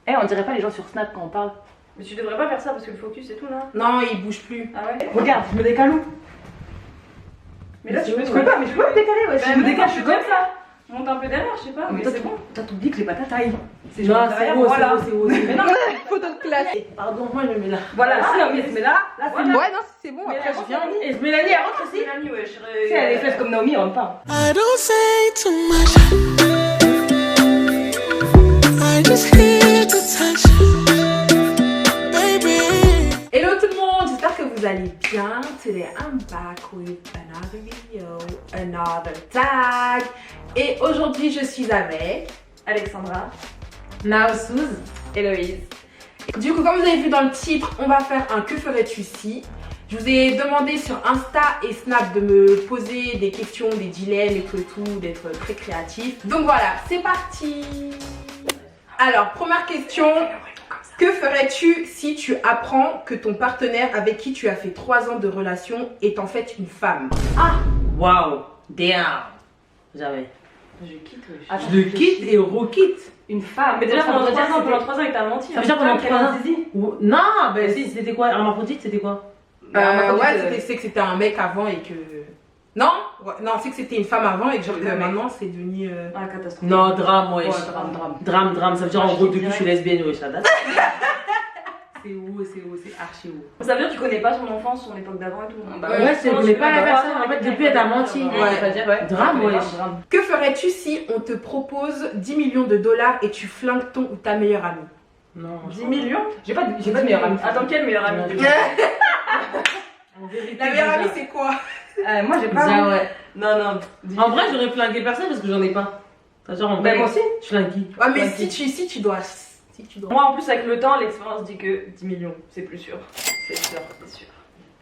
Eh, on dirait pas les gens sur Snap quand on parle. Mais tu devrais pas faire ça parce que le focus et tout là. Non, il bouge plus. Ah ouais. Regarde, je me décale où? Mais là tu peux Je peux pas, mais je peux pas me décaler, ouais. Si je me décale, je suis comme ça. Monte un peu derrière, je sais pas. Mais toi, c'est bon. Toi, t'oublies que j'ai pas ta taille. C'est haut, c'est haut, c'est haut. Mais non, Photo de classe. Pardon, moi je me mets là. Voilà, si Naomi elle se met là, là c'est Voilà. bon. Ouais, non, c'est bon, après je viens. Et je Mélanie, elle rentre aussi. Mélanie, ouais, je Si elle a les fesses comme Naomi, elle rentre pas. I don't say too much. I just hit the touch, baby. Hello tout le monde, j'espère que vous allez bien. Today I'm back with another video, another tag. Et aujourd'hui je suis avec Alexandra, Naosouz, Héloïse. Du coup, comme vous avez vu dans le titre, on va faire un que ferais-tu si. Je vous ai demandé sur Insta et Snap de me poser des questions, des dilemmes et tout, d'être très créatif. Donc voilà, c'est parti. Alors, première question. Que ferais-tu si tu apprends que ton partenaire avec qui tu as fait 3 ans de relation est en fait une femme? Waouh, damn. Jamais. Je quitte. Attends, Je le quitte et requitte. Une femme. Mais déjà Ça pendant veut 3 dire ans, que pendant 3 ans, il t'a menti. Ça veut dire pendant 3 ans. zizi. Non, ben si, c'était quoi? Hermaphrodite, c'était quoi? Ouais, c'est que c'était un mec avant et que... Non, ouais, non, c'est que c'était une femme avant et que genre que maintenant c'est devenu... Ah, catastrophe. Non, drame, wesh. Drame. Drame, ça veut dire Moi, en je gros dis depuis que je suis direct. lesbienne, wesh, ça date. c'est archi haut. Ça veut dire que tu connais pas son enfance, son époque d'avant et tout. Bah Ouais, c'est non, je connais tu pas la peux personne, pas en fait, dire depuis elle t'a menti. Ouais. Drame, wesh. Que ferais-tu si on te propose 10 millions de dollars et tu flingues ton ou ta meilleure amie? Non, 10 millions. J'ai pas de meilleure amie. Attends, quel meilleur ami Ouais. du coup? En vérité, La meilleure déjà. amie c'est quoi? Moi j'ai pas. Déjà, ouais. Non, non. En vrai, j'aurais flingué personne parce que j'en ai pas. Ça veut dire en Bah vrai, moi aussi. je flingue qui? Ouais mais Ouais, si tu dois... Moi en plus avec le temps, l'expérience dit que 10 millions, c'est plus sûr. C'est sûr, c'est sûr.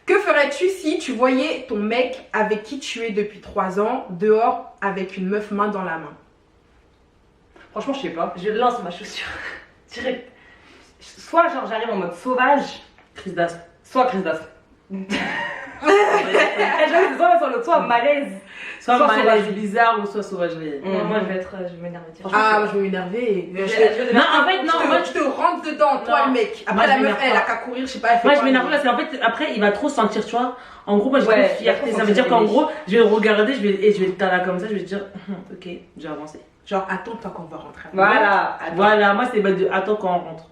Que ferais-tu si tu voyais ton mec avec qui tu es depuis 3 ans dehors avec une meuf main dans la main? Franchement, je sais pas. Je lance ma chaussure. Direct. Soit genre j'arrive en mode sauvage, Crise d'asthme. soit crise d'asthme. J'arrive soit sur l'autre, soit malaise. Soit Soit malaise sauvagerie. bizarre ou soit sauvagerie. Non, moi je vais m'énerver. Ah, moi je vais m'énerver. Non, en fait, non, moi Je te rentre dedans, toi Non. le mec. Moi, Après je la meuf, m'énerve elle a pas. qu'à courir, je sais pas, elle fait Moi quoi, je m'énerve mais- parce qu'en fait après il va trop se sentir, tu vois. En gros moi j'ai Ouais, trop de fierté, il va ça trop veut dire sentir qu'en les gros je vais le regarder, je vais le taler comme ça, je vais te dire ok, j'ai avancé. Genre, attends, toi qu'on va rentrer. Voilà. Voilà, moi c'est de attends quand on rentre.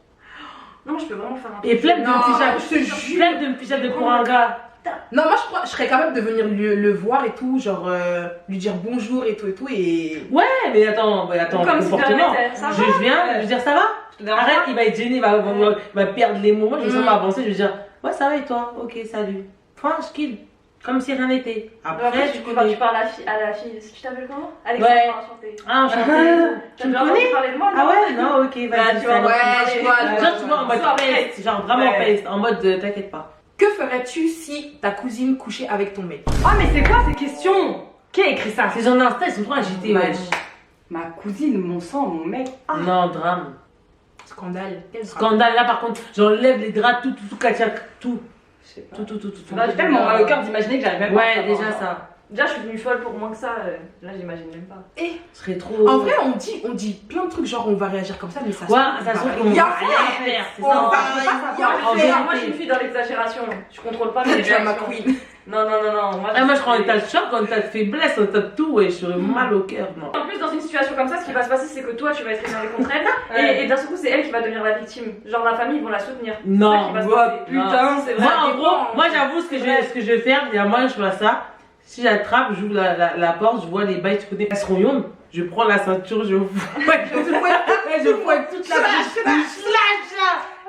Non, moi je peux vraiment faire un truc. Et flemme de Non, me ficher, je te jure. flemme de me ficher de pour un gars. Non, moi je serais capable de venir le voir et tout, genre lui dire bonjour et tout et. Ouais mais attends, Comme si comportement. t'arrêtais, ça va. Je viens, je vais dire ça va? Je te dérange Arrête, pas. il va être gêné, il va perdre les mots. Moi je vais seulement Mm. avancer, je vais dire ouais ça va et toi? Ok salut. Tranquille, comme si rien n'était. Après, Après tu tu connais. parles à la fille. Tu t'appelles comment? Alexandra, Ouais. enchantée. Ah enchanté. T'as Tu me déjà entendu connais? parler de moi? Ah ouais? Non ok Bah, vas-y. tu vois, salut. Ouais, je vois. Genre, tu vois, en mode Soit peste, genre vraiment Ouais. peste, en mode t'inquiète pas. Que ferais-tu si ta cousine couchait avec ton mec? Ah, mais c'est quoi ces questions? Qui a écrit ça? Ces gens d'Insta, ils sont trop agités, wesh. Ma cousine, mon sang, mon mec. Non, drame. Scandale. Quel Scandale, là par contre, j'enlève les draps, tout, Katia, tout. Je sais pas. Tout. Bah, j'ai tellement mal au cœur d'imaginer que j'arrive même pas à Ouais, savoir. déjà ça. Déjà, je suis venue folle pour moins que ça. Là, j'imagine même pas. Je serais trop. En vrai, on dit plein de trucs, genre on va réagir comme ça, mais ça Ouais, ça se trouve qu'on rien va rien faire, c'est On ça. va en fait. rien En faire. vérité. Moi, je suis une fille dans l'exagération. Je contrôle pas mes Tu as ma réactions. queen. Non. Moi, Ah, moi je prends un tas de choc, un tas de faiblesse, un tas de tout, ouais, j'aurais mal au cœur, non. En plus, dans une situation comme ça, ce qui va se passer, c'est que toi, tu vas être énervé contre elle. Et d'un seul coup, c'est elle qui va devenir la victime. Genre, la famille, ils vont la soutenir. Non, C'est ça qui va se moi, passer. putain, c'est vrai. Moi, ça en dépend, gros, en moi fait. j'avoue, ce que je vais faire, il y a moyen, je fais ça. Si j'attrape, j'ouvre la porte, je vois les bails, tu connais, elles seront yonnes. Je prends la ceinture, je fouette toute la bouche. Slash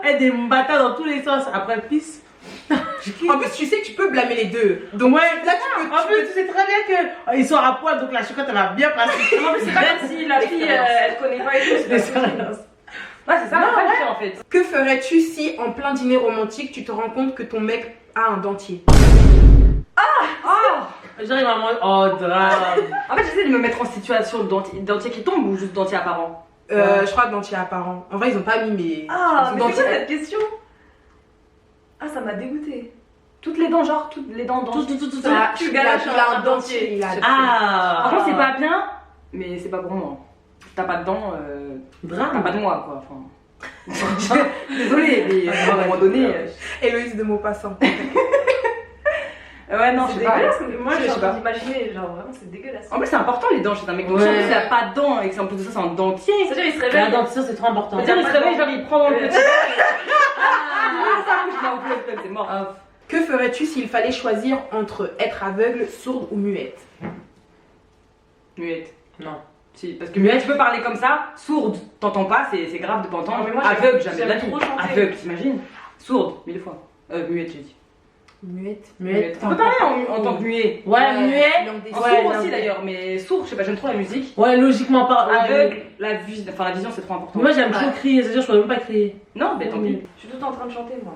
là. Et des mbata dans tous les sens. Après, pisse. En plus, tu sais que tu peux blâmer les deux. Donc Ouais, là, tu peux. en plus, tu sais très bien qu'ils sont à poil, donc la chocotte elle va bien passer. En plus, c'est pas comme si la fille, elle connaît pas et tout. c'est pas possible. Ouais, c'est ça, Non, la ouais. fille en fait. Que ferais-tu si, en plein dîner romantique, tu te rends compte que ton mec a un dentier? J'arrive à moi. Oh, drame. En fait, j'essaie de me mettre en situation dentier qui tombe ou juste dentier apparent. Je crois dentier apparent. En vrai, ils ont pas mis, mais. Ah, mais c'est dentier. quoi cette question? Ah, ça m'a dégoûté. Toutes les dents, genre, toutes les dents Tout. Ah, Tu il a galoches un un dentier. Il a. Ah. Franchement, c'est pas bien, mais c'est pas pour moi. T'as pas de dents, t'as pas Drame. de moi quoi. Enfin, Désolée, mais à un moment donné. Héloïse de Maupassant. Ouais, non, C'est je sais pas. dégueulasse. Moi, Je j'ai sais pas. envie d'imaginer, genre vraiment, c'est dégueulasse. En plus, c'est important les dents chez un mec. Donc, Ouais. si en plus, il a pas de dents et que en plus de ça, c'est un dentier. C'est-à-dire, il se La réveille. dentition, c'est trop important. C'est-à-dire, il se réveille, genre, il prend dans le Ouais. petit. Ah, ça couche, non, plus, c'est mort. Ah, Que ferais-tu s'il fallait choisir entre être aveugle, sourde ou muette? Muette. non. Si, parce que muette, tu peux parler comme ça, sourde, t'entends pas, c'est grave de pas entendre. Non, mais moi, Aveugle, jamais de la j'aime vie. trop chanter. Aveugle, t'imagines? Sourde, 1000 fois. Muette, j'ai dit. Muette. Muette. On peut parler en tant que muet. Ouais, muet. langue des En Ouais, sourd non, aussi mais- d'ailleurs, mais sourd, je sais pas, j'aime trop la musique. Ouais, logiquement pas. ouais, Aveugle, la vision c'est trop important. Moi, j'aime trop Ouais. crier, c'est-à-dire, je pourrais même pas crier. Non, mais tant pis. Je suis tout le temps en train de chanter, moi.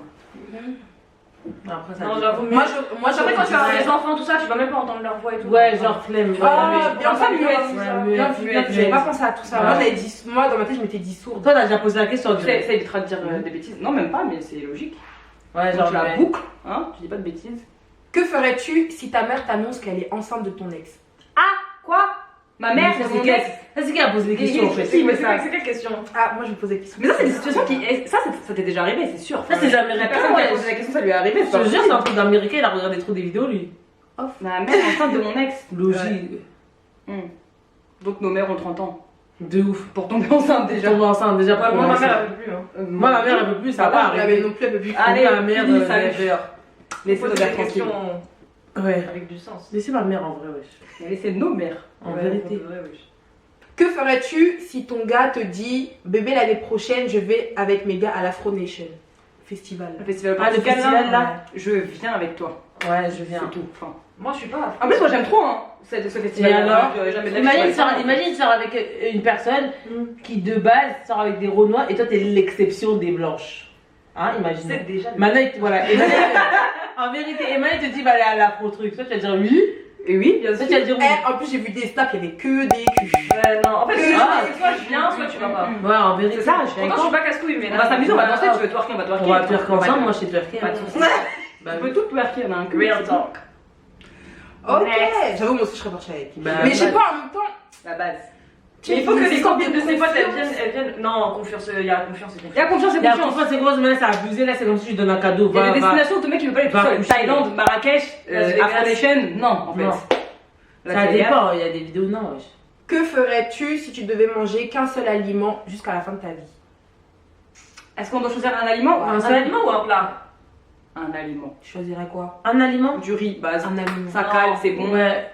Après, ça Non, dépend. j'avoue, Moi, Moi, après, quand tu vas avoir ouais. des enfants, tout ça, tu vas même pas entendre leur voix et tout. Ouais, genre flemme. Ah, ouais, bien ça, fait, muette. muette. Ouais, Bien muette, vu, muette, j'avais muette. pas pensé à tout ça. Ouais. Moi, dans ma tête, je m'étais dit sourde. Toi, t'as déjà posé la question. Ça direct. évitera de dire des bêtises. Non, même pas, mais c'est logique. Ouais, Genre, genre tu la muet. boucle, hein, tu dis pas de bêtises. Que ferais-tu si ta mère t'annonce qu'elle est enceinte de ton ex? Quoi? Ma mère, ça, c'est c'est mon qui ex. Ça, c'est qui a posé les questions en fait? Si, mais C'est ça. c'est quelle question? Ah, moi, je me posais la question. Mais ça, c'est des situations qui. Ça t'est déjà arrivé, c'est sûr. Ça, c'est jamais La américain. personne qui a Ouais. posé la question, ça lui est arrivé. Je te jure, c'est un truc d'américain, il a regardé trop des vidéos lui. Ma mère est enceinte de mon ex. Logique. Donc nos mères ont 30 ans. De ouf. Pour tomber enceinte déjà. Tombe enceinte déjà Ouais, pour moi, ma commencer. mère, elle veut plus. Hein. Moi, ma mère, elle veut plus, ça va pas Elle arriver. non plus, elle peut plus. Allez, ma mère, fini, ça never. Laissez nos Poser mères des tranquilles. questions Ouais. avec du sens. Laissez ma mère en vrai, wesh. Laissez nos mères. En Ouais, vérité. pour de vrai, wesh. Que ferais-tu si ton gars te dit bébé l'année prochaine je vais avec mes gars à l'Afro Nation Festival? Le festival Ah, le Portugal, festival, là. je viens avec toi. Ouais, je viens. C'est tout. Enfin. Moi, je suis pas. En plus, moi j'aime trop hein, ce festival. Et alors jamais de la vie, Imagine, je vais le imagine sort avec une personne qui de base sort avec des Renois et toi t'es l'exception des blanches. Hein, imagine. C'est déjà. Maintenant, voilà. Emmanuel, en vérité, Emmanuel te dit va aller à l'afro truc. Toi tu vas dire oui. faire. Et oui, bien Toi sûr. tu vas dire oui. En plus, j'ai vu des snaps, il y avait que des culs. Ouais, non, en fait, c'est Ah. soit je viens, soit tu vas pas. Ouais, en vérité. C'est ça, je suis Pourtant, je suis pas casse-couille, mais On va s'amuser, on va danser, tu veux twerker, on va twerker. On va twerker ensemble, moi je sais twerker. Pas de soucis. Bah, On peut tout twerker, on a un cul. Real talk. Ok. Next. J'avoue, moi aussi, je serais partie avec. Bah, Mais je sais pas en même temps. La base. Mais il faut que les Une copines de ses potes, confiance. elles viennent. Non, confiance, il y a confiance et Il y a confiance. confiance et Il y a confiance. confiance, c'est gros, mais là c'est abusé, là c'est comme si je donne un cadeau. Il y a Va, des va. destinations où ton mec il veut pas aller tout Va seul. coucher. Thaïlande, Marrakech, Las Vegas. Afro Nation, non en fait. Non. Las Ça Vegas. dépend, il y a des vidéos, non, wesh. Que ferais-tu si tu devais manger qu'un seul aliment jusqu'à la fin de ta vie? Est-ce qu'on doit choisir un aliment? Un Un seul aliment ou un plat? Un aliment. Tu choisirais quoi? Un aliment? Du riz, base. Un aliment. Ça cale, c'est bon. Ouais.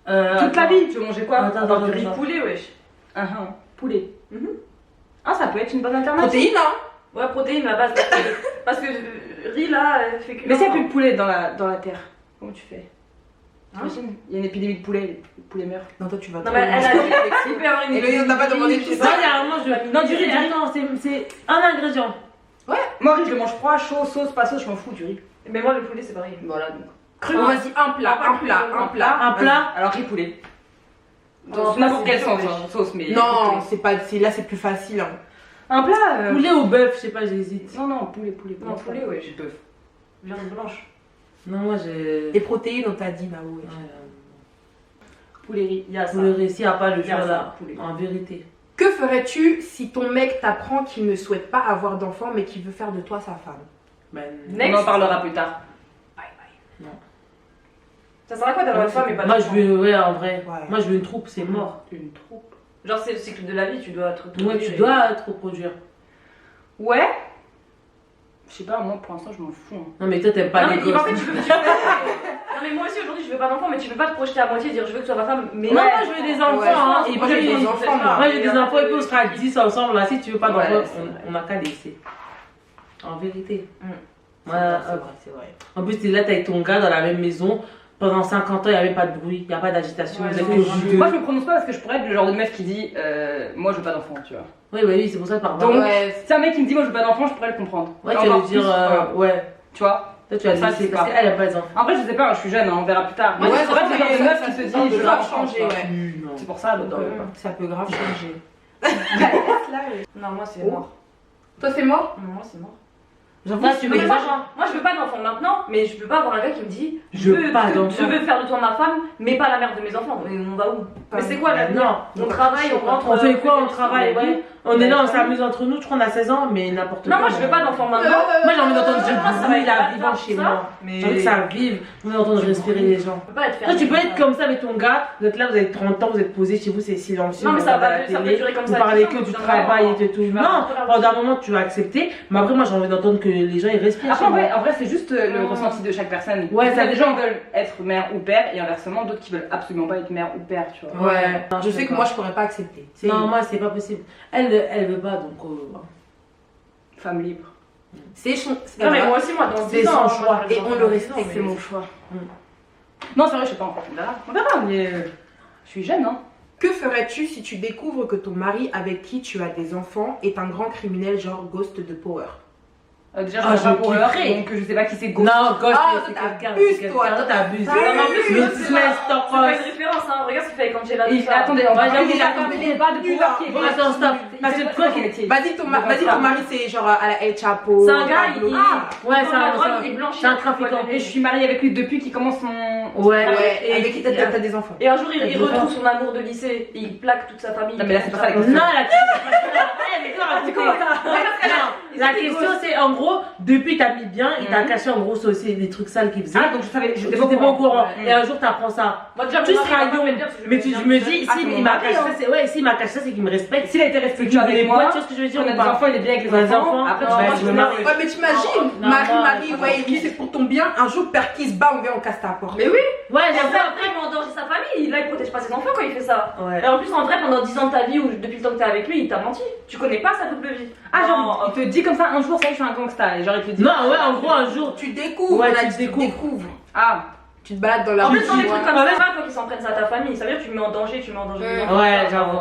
Toute la vie, tu veux manger quoi? Attends, Avoir du attends, riz attends. poulet, wesh. Poulet. Mhm. Ah, ça peut être une bonne alternative. Protéines, hein? Ouais, protéines, la base. Parce que riz là, fait que. Mais s'il n'y a plus de poulet dans la terre, comment tu fais? Hein? T'imagines? Il y a une épidémie de poulet, le poulet meurt. Non, toi, tu vas Non, trop mais elle a loin. dit il peut y avoir une. Et lui, on n'a pas demandé tout Non, ça. il y a un moment, je. Non, du riz, non, c'est un ingrédient. Moi, riz, je le mange froid, chaud, sauce, pas sauce, je m'en fous du riz. Mais moi, le poulet, c'est pareil. Voilà donc. Bon, vas-y, un plat, un plat, un plat. Un plat. Alors, riz poulet. Non, Dans n'importe c'est quelle dur, sauce, wesh. hein, sauce, mais. Non, c'est pas, là c'est plus facile. Hein. Un plat. Poulet ou bœuf, je sais pas, j'hésite. Non, non, poulet. Non, poulet, ouais. Je peux. Viande blanche. Non, moi j'ai. Les protéines, on t'a dit, bah ouais. Poulet riz, il y a ça. Poulet riz, s'il n'y a pas le Il y a choix ça, là. poulet. En vérité. Que ferais-tu si ton mec t'apprend qu'il ne souhaite pas avoir d'enfant mais qu'il veut faire de toi sa femme? Ben. Next. On en parlera plus tard. Ça sert à quoi d'avoir une femme et pas de Moi je enfant? veux, ouais, en vrai. Ouais. Moi je veux une troupe, c'est mort. Une troupe. Genre, c'est le cycle de la vie, tu dois te Ouais, tu dois te reproduire. Ouais. Je sais pas, moi pour l'instant je m'en fous. Hein. Non, mais toi t'aimes pas Non, les mais gosses. en fait, tu veux. Non, mais moi aussi aujourd'hui, je veux pas d'enfant, mais tu peux pas te projeter à moitié et dire je veux que tu sois ma femme. Mais Non, moi je veux des enfants, Ouais, hein, je et pense que moi, j'ai puis. des enfants, moi. Moi j'ai des enfants et puis on sera 10 ensemble là. Si tu veux pas Ouais, d'enfants, c'est vrai. on n'a qu'à laisser. En vérité. C'est Ouais, vrai, c'est vrai. En plus, t'es là, t'es avec ton gars dans la même maison. Pendant 50 ans, il n'y avait pas de bruit, il n'y a pas d'agitation. Ouais, vous êtes non, que moi, vous deux. Moi je me prononce pas parce que je pourrais être le genre de meuf qui dit moi je veux pas d'enfant, tu vois. Oui, bah oui, c'est pour ça, pardon. Donc, Ouais, si un mec qui me dit moi je veux pas d'enfant, je pourrais le comprendre. Ouais, Et tu vas encore lui dire, plus, voilà. ouais. Tu vois. Toi, tu vas le Ça, laisser c'est parce pas. qu'elle n'a pas les enfants. En vrai, je sais pas, je suis jeune, hein, on verra plus tard. Ouais, Moi, ça, c'est vrai que ça, c'est le genre de ça, meuf ça, qui se ça, dit ça je veux peut un grave enfant, changer, tu vois. ouais. Non. C'est pour ça, donc. Ça peut grave changer. Non, moi c'est Oh. mort. Toi, c'est mort? Non, moi c'est mort. J'avoue, Là, si tu tu veux veux des des enfants. Moi je veux pas d'enfant maintenant, mais je peux pas avoir un gars qui me dit Je veux pas d'enfant. Je veux faire de toi ma femme, mais pas la mère de mes enfants. Mais on va où? Mais c'est quoi là? Non. On travaille, on rentre. On fait quoi? On travaille, ouais. On est là, on s'amuse entre nous, je crois qu'on a 16 ans, mais n'importe quoi. Non, moi je veux pas d'enfant maintenant. Moi j'ai envie d'entendre du Moi, ça va bruit être là, pas vivant ça. chez moi. Mais- J'ai envie que ça vive, j'ai envie d'entendre respirer les gens. Je peux pas être Toi, fermée. tu peux être comme ça avec ton gars, vous êtes là, vous avez 30 ans, vous êtes posé chez vous, c'est silencieux. Non, mais vous ça regardez va- la ça télé, peut durer comme vous ça, parlez tout que ça, du d'un travail moment, et tout. tu vas Non, avoir pendant un moment, tu vas accepter, mais après, moi j'ai envie d'entendre que les gens ils respirent. Après, chez moi. en vrai, c'est juste le ressenti de chaque personne. Ouais, Il y ça a des dépend. gens qui veulent être mère ou père, et inversement, d'autres qui veulent absolument pas être mère ou père, tu vois. Ouais, Non, je je sais que sais moi je pourrais pas accepter. Non, moi c'est pas possible. Elle veut pas donc. Femme libre. C'est son. Non, mais moi aussi, moi, dans C'est 10 ans, son moi, choix. je Et veux on des le enfants, respecte, mais- C'est mon choix. Non, c'est vrai, je sais pas encore. On verra, mais je suis jeune, hein. Que ferais-tu si tu découvres que ton mari avec qui tu as des enfants est un grand criminel genre Ghost de Power? Déjà, Ah, je sais pas je pour kifferais. donc je sais pas qui c'est Ghost. Non, gosse, Ah, c'est t'abuses, quelqu'un. toi, Toi, t'abuses. Ah, Non, mais en plus, Mais l'autre, tu c'est te pas laisses c'est pas une t'en référence, hein. Regarde ce qu'il fait quand j'ai la Et attendez, on va Moi, dire j'ai qu'il la a famille fait des bas de nulle, pouvoir hein. qui est. Bon, attends, stop. Parce que quoi qu'il est. Vas-y, ton mari c'est genre à la El Chapo. C'est un gars, Pablo. il. Ouais, il c'est vend la un- drogue, c'est un- il blanchit. c'est un trafiquant. Et je suis mariée avec lui depuis qu'il commence son. Ouais, Ouais, et avec qui t'as des enfants. Et un jour, il Avec retrouve son amour de lycée et il plaque toute sa famille. Non, mais là, c'est pas ça, la Non, question. la question c'est en gros, depuis t'as mis bien, il t'a caché en gros c'est aussi des trucs sales qu'il faisait. Ah, donc je savais, j'étais J'étais pas au courant. Ouais. Et un jour t'apprends ça. Moi, déjà, Tu mon mari, seras il va pas young. me le dire, parce que Mais tu, je me dis, Ah, si c'est il mon m'a mari, caché ça, hein. c'est ouais, s'il m'a caché ça, c'est qu'il me respecte. S'il a été respectueux avec les moi, potes, tu vois ce que je veux dire on a ou des pas? enfants, il est bien avec les Les enfants. enfants. Après, Non, tu moi, vas je je me me marie. marie. Ouais, mais t'imagines, Non, Marie, non, ouais, non. lui c'est pour ton bien. Un jour, père qui se bat, on vient, on casse ta porte. Mais oui, Ouais, et j'avoue. après, il met en danger sa famille. Là, il protège pas ses enfants quand il fait ça. Ouais. Et en plus, en vrai, pendant 10 ans de ta vie ou depuis le temps que t'es avec lui, il t'a menti. Tu connais pas sa double vie. Ah, Non, genre, il te dit comme ça un jour, ça y est, je suis un gangsta. Et genre, il te dit. Non, ouais, en gros, un jour. Tu découvres, Ouais, on a tu dit, tu découvres. découvres. Ah, Tu te balades dans la En rue. plus, dans les tu trucs vois. comme ça, c'est pas toi qui s'en prennent ça à ta famille. Ça veut dire que tu mets en danger, tu mets en danger. les enfants. Ouais, j'avoue.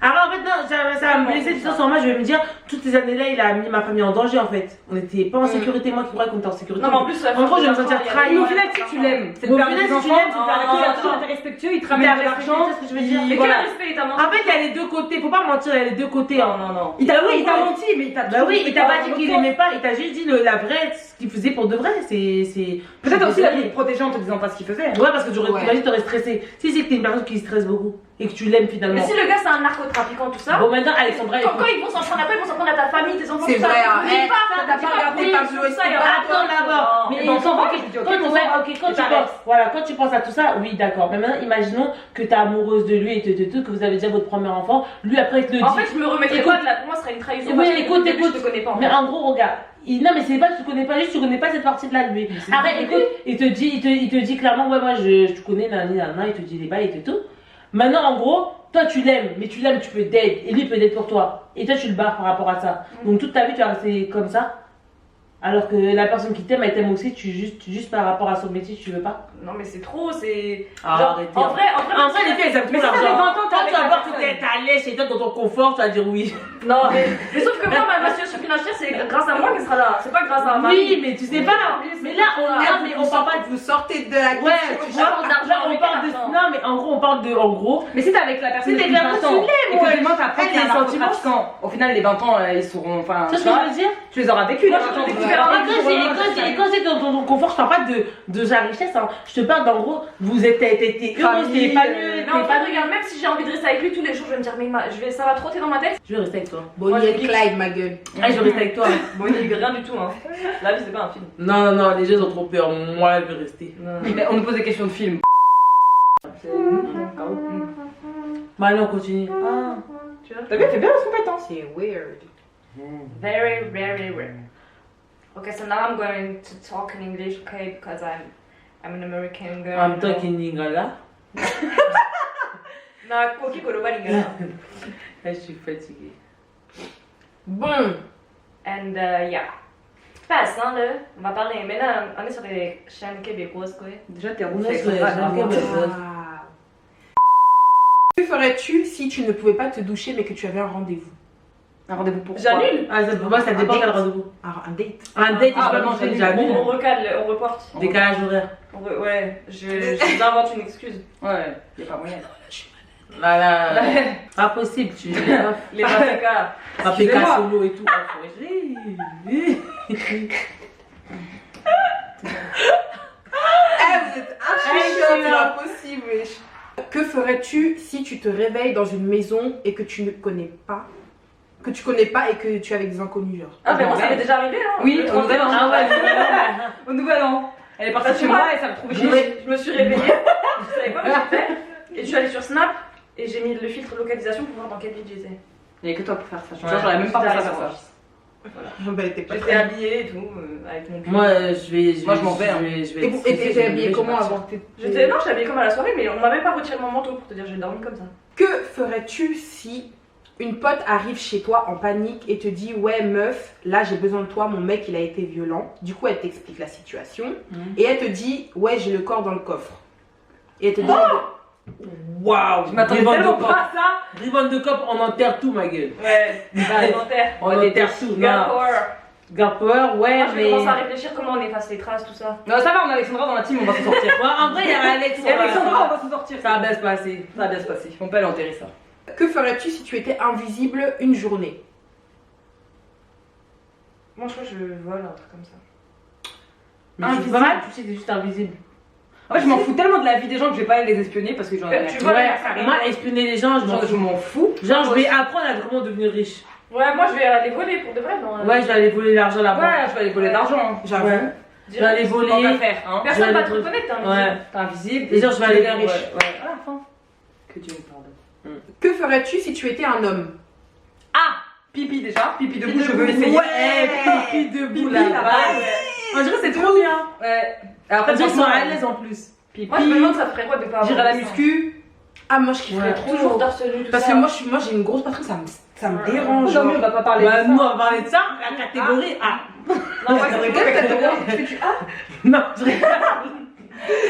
Alors en fait, non, ça va me blesser, tout ça sur moi. Je vais me dire, toutes ces années-là, il a mis ma famille en danger en fait. On n'était pas en sécurité, moi qui croyais qu'on était en sécurité. Non, mais en plus, En gros, je vais me sentir trahi. mais au final, si tu l'aimes, c'est le Au père final, des si tu enfants, l'aimes, c'est le père des il a enfants. toujours été respectueux, il te Il ramène t'a de respecté, l'argent. c'est ce que je veux dire. Mais quel Voilà. respect, il t'a menti. En fait, il y a les deux côtés. Faut pas mentir, il y a les deux côtés. Non, non, non. Il t'a oui, il t'a menti, mais il t'a Bah oui, il t'a pas dit qu'il aimait pas, il t'a juste dit la vraie, ce qu'il faisait pour de vrai. C'est. Peut-être aussi la vie protégeant en te disant pas ce qu'il faisait. Ouais, parce que Ouais. imagine, t'aurais stressé. Si c'est que t'es une personne qui stresse beaucoup et que tu l'aimes finalement. Mais si le gars c'est un narcotrafiquant, tout ça. Bon, maintenant, Alexandra, Quand écoute. ils vont s'en prendre après, ils vont s'en prendre à ta famille, tes enfants, C'est tout ça. vrai, hein. N'oublie Eh, pas, t'as pas regardé oui, Pablo sur ça, il y a Escobar. attends d'abord. Mais Mais on quand s'en va, ok, je dis, ok, quand on ouais, s'en va. ok, quand Et tu t'arrêtes. penses, voilà, quand tu penses à tout ça, oui, d'accord. Mais maintenant, imaginons que t'es amoureuse de lui et que vous avez déjà votre premier enfant. Lui, après, il te le dit. En fait, je me remettrai Écoute. pas de la. Pour moi, ce serait une trahison. Oui, parce que écoute, depuis le début, écoute. Je te connais pas. en Mais fait. en gros, regarde. Non, mais c'est pas que tu connais pas juste, tu connais pas cette partie-là de lui. c'est Arrête, vrai. écoute, il te dit clairement, ouais, moi, je connais, nanana, il te dit les bails et tout. Maintenant, en gros, toi, tu l'aimes, mais tu l'aimes, tu peux d'aider, et lui, il peut d'aider pour toi. Et toi, tu le bats par rapport à ça. Donc, toute ta vie, tu vas rester comme ça. Alors que la personne qui t'aime, elle t'aime aussi, juste par rapport à son métier, tu veux pas. Non, mais c'est trop, c'est. Ah, Genre, arrêtez. en vrai, En vrai, les filles, elles aiment Mais trop si t'avais l'argent. 20 ans, Quand t'avais tu vas la voir que personne. t'es à l'aise chez toi dans ton confort, tu vas dire oui. Non, mais sauf que moi, ma situation financière, c'est grâce à moi qu'elle sera là. C'est pas grâce à ma Oui, mais tu sais pas. Mais là, on parle pas de. Vous sortez de la Ouais, question. tu vois, parle d'argent, là, on mais parle quel de. argent Non, mais en gros, on parle de. En gros. Mais si t'es avec la personne Si t'es depuis avec la 20 ans personne, et ouais. que demain t'apprends Elle, qu'il y a les un sentiments. narcotrafiquant, au final les 20 ans ils seront. Enfin, Tu vois ce que je veux dire? tu les auras vécu. Moi, les je 20 ans. te dis Ouais. que Et quand c'est dans ton confort, je parle pas de sa richesse, hein. Je te parle d'en gros, vous êtes t'es heureuse, t'es épanouie, Mais t'es en fait, épanouie. regarde, même si j'ai envie de rester avec lui tous les jours, je vais me dire, mais ça va trotter dans ma tête. Je vais rester avec toi. Bonnie et Clyde, ma gueule. Ah, je vais rester avec toi. Bon, il y a rien du tout, hein. La vie, c'est pas un film. Non, non, non, les gens ont trop peur. Moi, je vais rester. Mais on nous pose des questions de film. Bah, allez, on continue. Ah, tu vois? T'as vu, elle fait bien ses compétences. C'est weird. Very, very rare. Okay, so now I'm going to talk in English, okay, because I'm an American girl. I'm talking Lingala. Na koki koroba lingala. Je suis fatiguée. Bon, And yeah. C'est pas ça, là. On va parler. Mais là, on est sur les chaînes québécoises, quoi. Déjà t'es On rousse. est sur les chaînes québécoises. ah. Que ferais-tu si tu ne pouvais pas te doucher mais que tu avais un rendez-vous? Un rendez-vous pour quoi? J'annule. Ah, moi, ça dépend Un quel date. rendez-vous. Un date. Un date, Ah, je bah non, sais pas, j'annule. On recadre, on reporte. Décalage horaire. Ouais, j'invente une excuse. Ouais, y'a pas moyen. Voilà. Pas possible, tu Les Africains. pas péka Excusez-moi. solo et tout. Ah, faut- Eh, vous êtes inchichante, c'est pas possible, wesh. Que ferais-tu si tu te réveilles dans une maison et que tu ne connais pas que tu connais pas et que tu es avec des inconnus, genre. Ah, mais moi, ça m'est déjà arrivé, hein. Oui, Le au nouvel an. troisième. Ah ouais, Au nouvel an. Elle est partie Parce chez que moi moi, et ça me trouvait Je me suis réveillée, je savais pas où j'étais, et je suis allée sur Snap et j'ai mis le filtre localisation pour voir dans quelle ville j'étais. Il n'y a que toi pour faire ça. Je te Ouais. jure, j'aurais même pas pensé à faire Voilà. ça. Bah, t'es pas J'étais très... habillée et tout, avec mon pull. Moi, Moi, je m'en vais, hein. Je vais Et vous étiez habillé comment avant? Non, j'étais habillée comme à la soirée, mais on m'a même pas retiré mon manteau pour te dire, j'ai dormi comme ça. Que ferais-tu si une pote arrive chez toi en panique et te dit ouais meuf, là j'ai besoin de toi, mon mec il a été violent. Du coup elle t'explique la situation et elle te dit ouais j'ai le corps dans le coffre. Et elle te dit Waouh! Je m'attendais Riband tellement de pas cop. à ça. Riband de cop, on enterre tout, ma gueule. Ouais, alimentaire. On enterre tout. Girl Non. power. Girl power, ouais, Moi je vais mais. commencer à réfléchir comment on efface les traces, tout ça. Non, ça va, on a Alexandra dans la team, on va s'en sortir. Ouais, en vrai, il y a Alex. Et Alexandra, on va s'en sortir. Ça va bien se passer. Ça va bien se passer. On peut aller enterrer ça. que ferais-tu si tu étais invisible une journée? Moi je crois que je vole un truc comme ça. Mais c'est Invisible. pas mal, tu sais que t'es juste invisible. En fait, je m'en fous tellement de la vie des gens que je vais pas aller les espionner parce que j'en ai Tu rien. vois, Ouais, ça arrive. moi, espionner les gens, je m'en Genre, je fous. m'en fous. Genre, je vais apprendre à comment devenir riche. Ouais, moi je vais aller voler pour de vrai. Non, Ouais, je vais aller voler l'argent là-bas. Ouais, je vais aller voler de l'argent. J'avoue. Ouais. Je vais aller Tant qu'à voler. faire, hein. Personne Je vais va te aller- reconnaître, t'es Ouais. invisible. T'es invisible. Et genre, je vais aller deviens riche. ouais. Ouais. À la fin. Que Dieu me pardonne. Que ferais-tu si tu étais un homme? Ah! Pipi déjà. Pipi debout, Pipi je veux debout. essayer. Ouais, pipi debout Pipi là-bas. là-bas. On dirait que c'est trop bien. Ouais. Après, Après, ils sont franchement, à l'aise en plus. Pipi. Moi je me demande ça ferait quoi de pas avoir. J'irai à la de sang. muscu. Ah moi je kifferais Ouais. trop. Toujours torse nu, tout Parce ça. que moi j'ai une grosse poitrine, ça me Ouais. dérange. Non, mais on va pas parler Bah, de nous, ça. on va parler de ça. La catégorie A. Non, ouais, Ouais, c'est c'est vrai. vrai. Fais-tu ah Non, je rigole.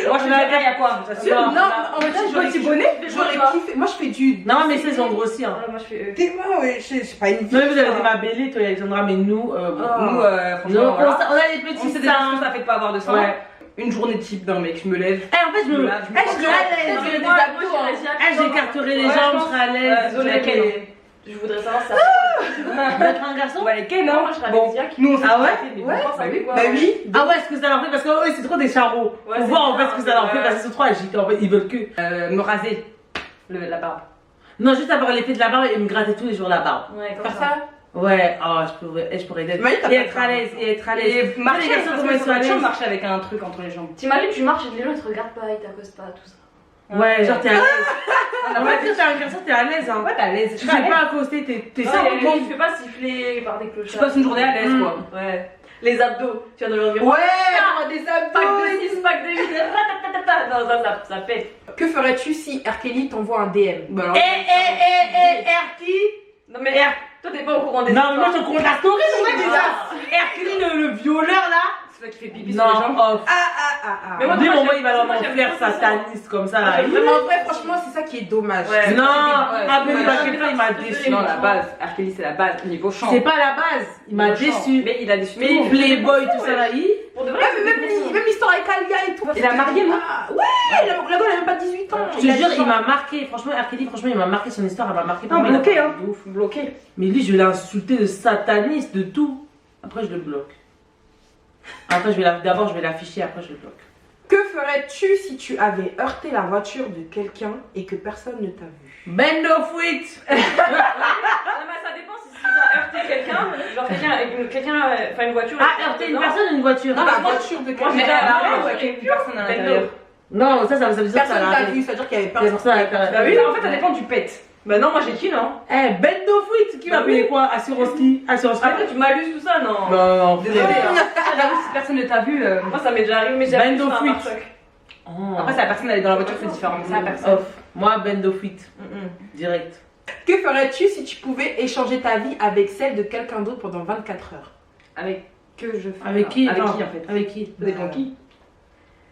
Moi, je fais la taille à quoi? Je t'assure. Non, en fait Je petit bonnet. j'aurais kiffé. Moi je fais du. Non, mais ça, ils ont grossi. Hein. Moi je fais. T'es moi ouais, je sais pas une vie. Non, mais vous avez dit ma belle, toi, Alexandra, mais nous. Bon. Nous, Non, franchement, voilà. on a les On petits sait déjà ce que seins. ça fait de pas avoir de sang. Ouais. Une journée type d'un mec, je me lève. Eh, en fait, je me. Là, je me Eh, je sens serais à l'aise. Peut-être Je des Moi, abdos, j'irais hein. Eh, j'écarterai les Ouais, jambes, je je serais à l'aise. Désolé, Mais Ken. je voudrais savoir si ça fait quoi. D'être un garçon? Bah, les Ken, Non, hein. moi je serais Bon, avec Ziak. nous, on s'est Ah ouais? mais Ouais, bon, ça fait quoi? Bah oui. Ah ouais, est-ce que ça leur fait? Parce que eux, c'est trop des charros. Ouais, Faut c'est voir en ça, fait ce que ça leur fait ouais. parce qu'ils sont trop agités. En fait, ils veulent que. Me raser. La barbe. Non, juste avoir l'effet de la barbe et me gratter tous les jours la barbe. Ouais, comme Faire ça. ça. Ouais, oh, je pourrais d'être. Mais t'as Et pas être ça. à l'aise, et être à l'aise. Et marcher, les garçons, parce comment que ils sont à l'aise? marcher avec un truc entre les jambes. T'imagines, tu marches et les gens ils te regardent pas, ils t'accostent pas, tout ça. Ouais, genre t'es à l'aise. Ah, En fait, quand t'es un garçon, t'es à l'aise. Hein. Ouais, t'es à l'aise. Tu fais pas accoster, t'es Ça, sans tu compte. te fais pas siffler par des Tu clochards. passes une journée à l'aise, quoi. Ouais. Les abdos, tu viens de leur dire. Ouais, avoir des Pack abdos. de 6, pack de 8, non, ça pète. Que ferais-tu si R. Kelly t'envoie un DM? Bah, alors, Erki. Non, mais toi t'es pas au courant des Non, mais moi je histoires. te compte la story, c'est vrai déjà. Ah. Erki, le violeur là. c'est là qui fait pipi sur les Non, jambes. off. Mais moi, Dis, moi, mon j'aime- il va leur moi, en j'aime faire trop ça. sataniste comme ça là. Moi, j'aime En vrai, franchement, c'est ça qui est dommage. Ouais. Non, Ouais, ah, mais ouais. quelqu'un il m'a déçu. Non, la base. R. Kelly, c'est la base. Niveau chant. C'est pas la base, il m'a Niveau chant. déçu. Mais il a déçu. Mais tout le il monde. Playboy, tout ça là, Pour de vrai, Ouais, c'est mais des bons. même l'histoire avec Alia et tout. Il a marié, non Ah, ouais, la gueule, elle a même pas 18 ans. Je te jure, il m'a marqué. Franchement, R. Kelly, franchement, il m'a marqué son histoire, elle m'a marqué. Non, Pour moi, il a bloqué, fait hein. de ouf. Bloqué. Mais lui, je vais l'insulter de sataniste, de tout. Après, je le bloque. Après, d'abord, je vais l'afficher, après, je le bloque. Que ferais-tu si tu avais heurté la voiture de quelqu'un et que personne ne t'a vu? Bend of wit. Non, mais ça dépend si t'as heurté quelqu'un, genre quelqu'un, enfin une voiture. Ah, heurter une personne ou une voiture? Non, la voiture de Moi, quelqu'un. j'ai Mais déjà elle arrêté, arrive ouais, avec j'ai personne à l'intérieur. Non, ça veut dire que ça Personne l'a t'a arrêté. vu, c'est-à-dire qu'il y avait C'est personne. pour ça, Bah oui, en fait ça dépend du pet. Bah non, moi j'ai qui non. Eh, bend of wit. Qui va Bah payer oui. quoi? Assurance qui? Assurance Après tu m'abuses tout ça, non. Non, Désolé. J'avoue, si personne ne t'a vu. Moi ça m'est déjà arrivé, mais j'ai Bend appuyé sur of un wit. pare-choc. Après, c'est la personne, elle est dans la voiture, c'est différent. Mais c'est la personne. Off. Moi, bend of wit. Direct. Que ferais-tu si tu pouvais échanger ta vie avec celle de quelqu'un d'autre pendant 24 heures? Avec que je fais. Avec qui? Avec Enfin, qui en fait? Avec qui? Ça dépend qui.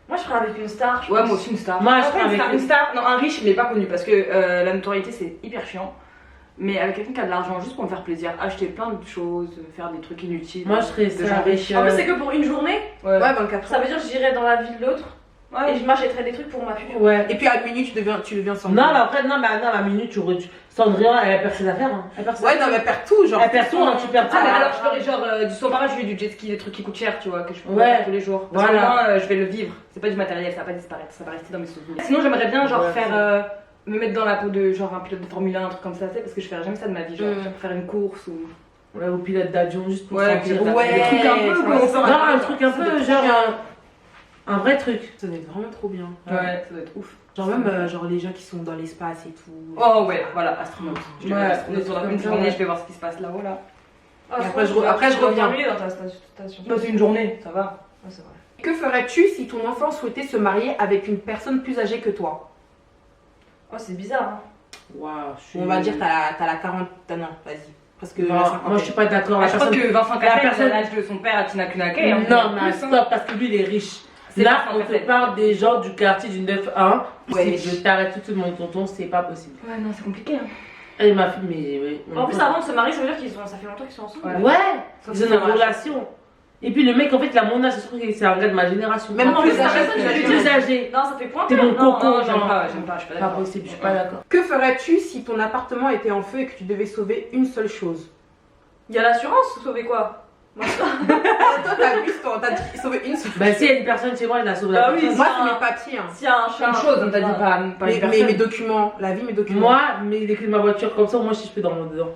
Moi je ferais avec une star. je Ouais, pense. moi aussi une star. Moi, je Après, ferais avec une star, non, un riche mais pas connu parce que la notoriété c'est hyper chiant. Mais avec quelqu'un qui a de l'argent juste pour me faire plaisir, acheter plein de choses, faire des trucs inutiles. Moi, je serais de ça gens avec. riches. En plus c'est que pour une journée, Ouais. Ouais, 24 ça heures. veut dire que j'irais dans la vie de l'autre Ouais. et je m'achèterais des trucs pour ma future. Ouais. Et puis à minuit, tu deviens sans. Non, mais après, non, mais à minute, Cendrillon, elle perd ses affaires. Hein. Elle perd ses Ouais, non, mais elle perd tout, genre. Elle perd tout, hein, tu perds tout. Ah, mais alors je ferais genre du son parachute, du jet ski, des trucs qui coûtent cher, tu vois, que je peux Ouais. faire tous les jours. Parce Voilà. que moi, je vais le vivre. C'est pas du matériel, ça va pas disparaître, ça va rester dans mes souvenirs. Sinon, j'aimerais bien genre Ouais. faire me mettre dans la peau de genre un pilote de Formule 1, un truc comme ça, tu sais, parce que je ferais jamais ça de ma vie, genre faire une course ou. Ouais, au pilote d'avion, juste pour Ouais, sentir. ouais. des trucs un peu comme on fait. Non, un truc un peu, genre un vrai truc. Ça doit être vraiment trop bien. Ouais, ça doit être ouf. Genre même genre les gens qui sont dans l'espace et tout. Oh ouais, voilà, astronaute. Je Ouais, vais astronaute sur comme une ça, journée, ouais. je vais voir ce qui se passe là-haut là. Ah, Et je après, pense que après, je tu vas reviens. t'ennuyer dans ta station. Bah, c'est une journée, ça va. Ouais, c'est vrai. Que ferais-tu si ton enfant souhaitait se marier avec une personne plus âgée que toi? Oh, c'est bizarre, hein. Waouh, je suis. On va dire t'as la 40. Non, vas-y. Parce que Non, la 50. moi je suis pas d'accord. Ah, La je crois personne- que Vincent la Cassel, personne- c'est l'âge de son père à Tina Kunake. Non, mais stop, parce que lui il est riche. C'est Là, Vincent on te Cassel. parle des gens du quartier du 9-1. Ouais. Si je t'arrête tout de suite, mon tonton, c'est pas possible. Ouais, non, c'est compliqué. Hein. Et ma fille, mais oui. En plus, avant de se marier, ça veut dire qu'ils sont... ça fait longtemps qu'ils sont ensemble. Ouais. Ouais, Sauf ils ont si une ça marche. relation. Et puis le mec, en fait, il a mon âge, c'est sûr que c'est un gars de ma génération. Même En plus plus, âgé, je suis c'est plus âgé. Non, ça fait pointer. T'es mon non, coco, Non, non, j'aime genre. pas, je suis pas Pas d'accord. possible, je suis pas d'accord. Que ferais-tu si ton appartement était en feu et que tu devais sauver une seule chose? Il y a l'assurance, sauver quoi? Moi, ça. Toi, t'as vu, t'as sauvé une seule chose. Bah, si il y a une personne chez moi, je la sauve la Bah oui, personne. Moi, c'est mes papiers. Hein. S'il y a un chat. Une chose, on t'a dit pas une Mes personne. documents, la vie, mes documents. Moi, mais les clés de ma voiture comme ça, moi, si je peux dormir dedans.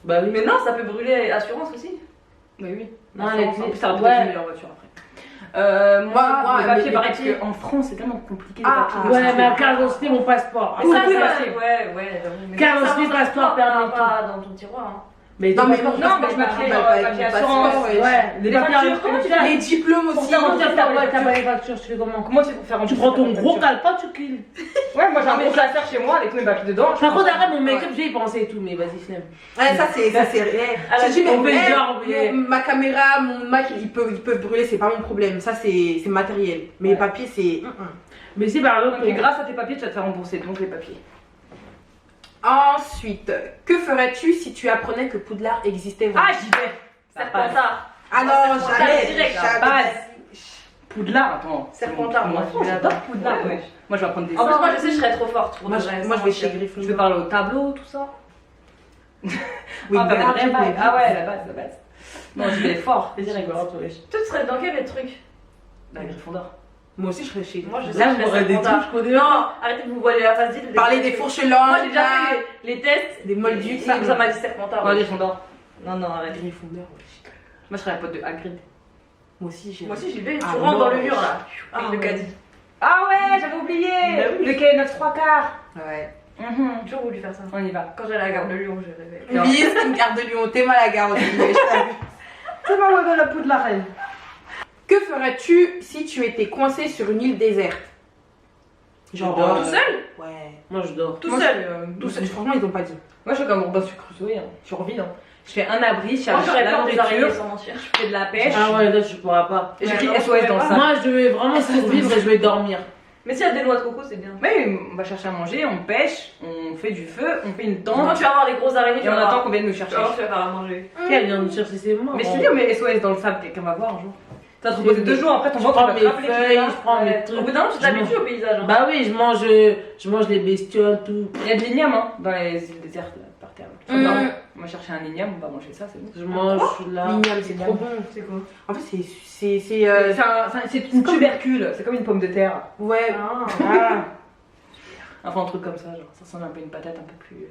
Bah oui. Mais non, ça peut brûler assurance aussi. Bah oui. Non, En les plus, clés- ça aurait ouais. peut-être une meilleure voiture après. Moi, les papiers, pareil, parce qu'en France, c'est tellement compliqué les Ah, papiers. Ouais, mais à carte d'identité, mon passeport. Mais ça, oui, ça, papier. ouais. Mais Carte ça, d'identité, ça, passeport, permis, pas dans ton tiroir. Hein. Mais Non, mais ton non, passeport, mais je je m'appelle m'appelais pas papier avec assurance, passeport, ouais. Les Les papiers factures, comment tu fais? Les diplômes Pour aussi. faire Comment tu remplir fais ta ouais, t'as facture. pas les factures, tu fais comment? Comment tu fais faire Tu prends ton gros calepin, tu kills. Ouais, moi j'ai un gros classeur chez moi avec mes papiers dedans. Par contre, arrête mon make-up, je vais y penser et tout, mais vas-y, flemme. Ouais, ça c'est réel. Alors, Je dis, on mais fait genre, mais- ma caméra, mon Mac, ils peuvent brûler, c'est pas mon problème. Ça c'est matériel. Mais les Ouais. papiers, c'est. Mais si par exemple, Donc, grâce à tes papiers, tu vas te faire rembourser, donc les papiers. Ensuite, que ferais-tu si tu apprenais que Poudlard existait vraiment? Ah, j'y vais. Serpentard. Ah non, Serpentard, jamais. direct, jamais. base. Poudlard, attends. Serpentard, moi moi, j'adore Poudlard, Ouais. ouais. Moi je vais apprendre des En plus, sorts. moi, je sais, je serais trop forte. Pour Moi, de je, vrai, moi, sans je vais mentir. chez Gryffondor. Je vais parler au tableau, tout ça. Oui, Ah, mais la vraie après, base. mais- Ah ouais, la base. Non, je vais fort. c'est rigolo, wesh. Toi, tu serais dans quel truc? La Gryffondor. Moi aussi, je serais chez. Moi, je sais Là, que je je m'aurais serais des Serpentard. trucs, je connais. Non, arrêtez de vous voiler la face vide. Parler des fourches Moi, langues, j'ai déjà fait les tests. des moldus. Ça m'a dit Serpentard. Ouais, ouais. Gryffondor. Non, non, arrête. Gryffondor, wesh. Moi je serais la pote de Hagrid. Moi aussi, j'ai. Moi aussi, j'y vais. Tu Ah, rentres dans non. le mur là. Ah, Le ouais. caddie. Ah ouais, j'avais oublié. Bah oui. Le quai 9 3/4. Ouais. J'ai toujours voulu faire ça. On y va. Quand j'allais à la gare de Lyon, j'ai rêvé. Oui, c'est une gare de Lyon. T'es mal à la gare aussi, mais je t'avoue. C'est pas moi dans la peau de la reine. Que ferais-tu si tu étais coincé sur une île déserte? Genre. dors. Tout seul? Ouais. Moi, je dors. Tout Moi, seul. Tout seul. Franchement, ils ont pas dit. Moi je suis comme Robinson Crusoe, hein. Je survis. Hein. Je fais un abri, je Moi, cherche j'aurais la peur des araignées nourriture, sans mentir. je fais de la pêche. Ah ouais, là, je pourras pas. Et Ouais, j'écris non, je SOS pourrais dans le pas. sac. Moi, je vais vraiment survivre et je vais dormir. Mais s'il y a des noix de coco, c'est bien. Mais on va chercher à manger, on pêche, on fait du feu, on fait une Quand tente tu vas voir les grosses araignées, tu et on vas attend voir. qu'on vienne nous Tu chercher. vas voir, tu vas faire à manger. Quelle vient nous chercher, c'est moi. Mais je te dis, on met SOS dans le sable, quelqu'un va voir un jour. T'as trop Je posé 2 jours après ton je ventre, prends tu vas mes te rappeler que feuilles, tu es là. je prends mes Ouais. trucs. Au bout d'un moment, tu Je t'habitues au paysage. hein. Bah oui, je mange les bestioles, tout. Il y a de l'igname hein, dans les îles désertes là, par terre. là. On va chercher un igname, on va manger ça, c'est bon. Je mange là. L'igname, c'est trop bon. C'est quoi? En fait, c'est. C'est une tubercule, c'est comme une pomme de terre. Ouais. Ah. Enfin un truc comme ça, genre ça ressemble un peu à une patate un peu plus.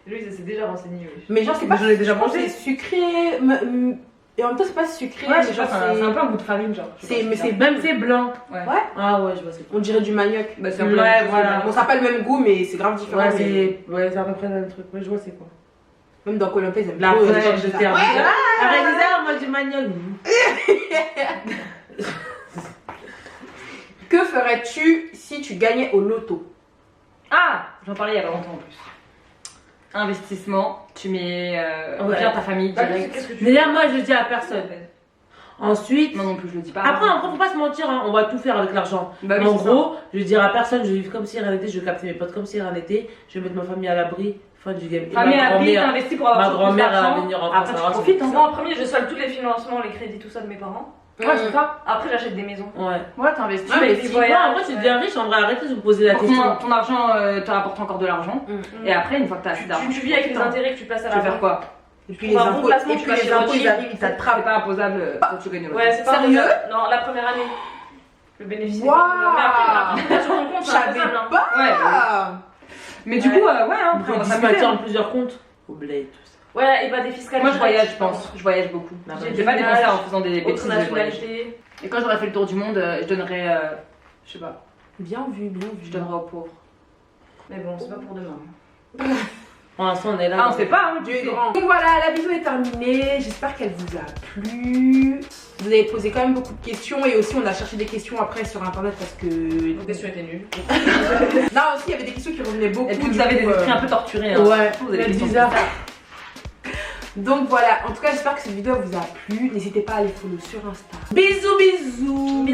Lui, il s'est déjà renseigné. oui. Mais genre, c'est pas. J'en ai déjà je pense que mangé. C'est sucré. Et en même temps, c'est pas sucré. Ouais, mais c'est genre, un peu un goût de farine, genre. Je sais C'est- pas mais si c'est- Même c'est blanc. Ouais. Ouais. Ah ouais, je vois c'est quoi. On dirait du manioc. Bah, c'est un Ouais, peu voilà. Bon, ça n'a pas le même goût, mais c'est grave différent. Ouais, mais c'est à peu près le même truc. Ouais, je vois c'est quoi. Même dans Koh-Lanta, ils aiment La trop, fraîche genre, de ça. terre. Ouais. Arrête, Lisa, moi du manioc. Que ferais-tu si tu gagnais au loto? Ah, j'en parlais il y a pas longtemps en plus. Investissement, tu mets Ouais. bien ta famille Bah, direct. qu'est-ce que tu Déjà, moi, je dis à personne. Ensuite, Non non plus, je le dis pas. après, faut pas se mentir, hein, on va tout faire avec l'argent. Bah oui, en c'est gros, je vais dire à personne, je vais vivre comme si rien n'était, je vais capter mes potes comme si rien n'était, je vais mettre ma famille à l'abri, fin du game. Et ça. Famille ma à l'abri, grand-mère- t'investis pour avoir ma plus grand-mère, elle va d'argent. venir en Après, France, tu alors, profites, hein. Moi, en premier, je solde tous les financements, les crédits, tout ça de mes parents. Ouais, c'est ça. Après, j'achète des maisons. Ouais. Ouais, t'investis. Ah, mais des si, voyages, moi, en vrai, tu deviens riche, en vrai, arrêtez de vous poser la Pour question. ton argent te rapporte encore de l'argent. Et après, une fois que t'as assez d'argent, Tu vis avec les intérêts que tu places à Tu la vas faire banque. quoi? Et puis Pour les un bon impôts, placement, et tu puis vas les chez impôts, Rothschild. ils arrivent, ils C'est t'attrapent. pas imposable quand tu gagnes au loto. Ouais, c'est pas Sérieux? imposable. Non, la première année. Le bénéfice. Waouh. Mais après, sur ton compte, Je c'est savais impossible, hein. pas. Ouais. Mais du coup, ouais, hein, après, on va Tu s'amuser. en plusieurs comptes. Au bled, tout ça. Ouais, et bah des fiscalistes. Moi, je voyage, je pense. Je voyage beaucoup. J'ai J'ai pas des dépensé villages, en faisant des Autre bêtises. Je voyage. nationalité. Et quand j'aurai fait le tour du monde, je donnerai, je sais pas, Bien vu, bien je vu. donnerai aux pauvres. Mais bon, c'est pas pour demain. Pour l'instant, on est là. Ah, on sait pas, hein, Dieu est grand. Donc voilà, la vidéo est terminée. J'espère qu'elle vous a plu. Vous avez posé quand même beaucoup de questions et aussi on a cherché des questions après sur internet parce que. Vos questions étaient nulles. Non, aussi il y avait des questions qui revenaient beaucoup. Et puis vous du avez coup, des esprits un peu torturés. Hein. Ouais, Vous avez des même questions bizarres. bizarres. Donc voilà, en tout cas j'espère que cette vidéo vous a plu. N'hésitez pas à les follow sur Insta. Bisous bisous.